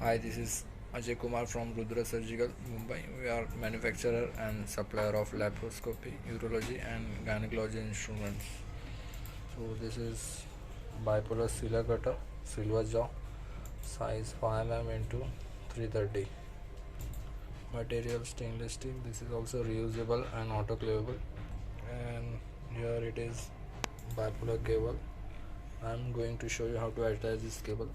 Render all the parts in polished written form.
Hi, this is Ajay Kumar from RUDRA Surgical, Mumbai. We are manufacturer and supplier of laparoscopy, urology and gynecology instruments. So this is Bipolar Sealer Cutter, silver jaw, size 5 mm into 330. Material stainless steel. This is also reusable and autoclavable. And here it is bipolar cable. I am going to show you how to attach this cable.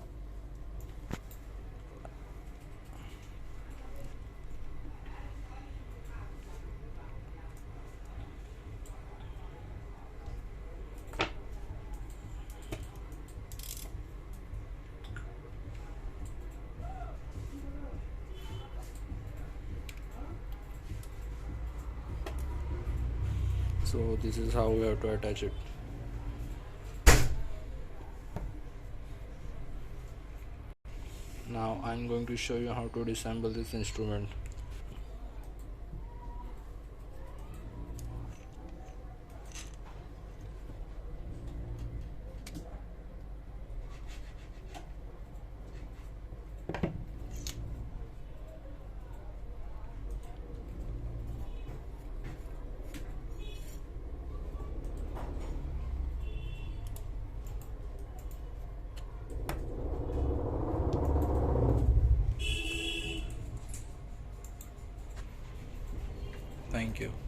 So this is how we have to attach it. Now I'm going to show you how to disassemble this instrument. Thank you.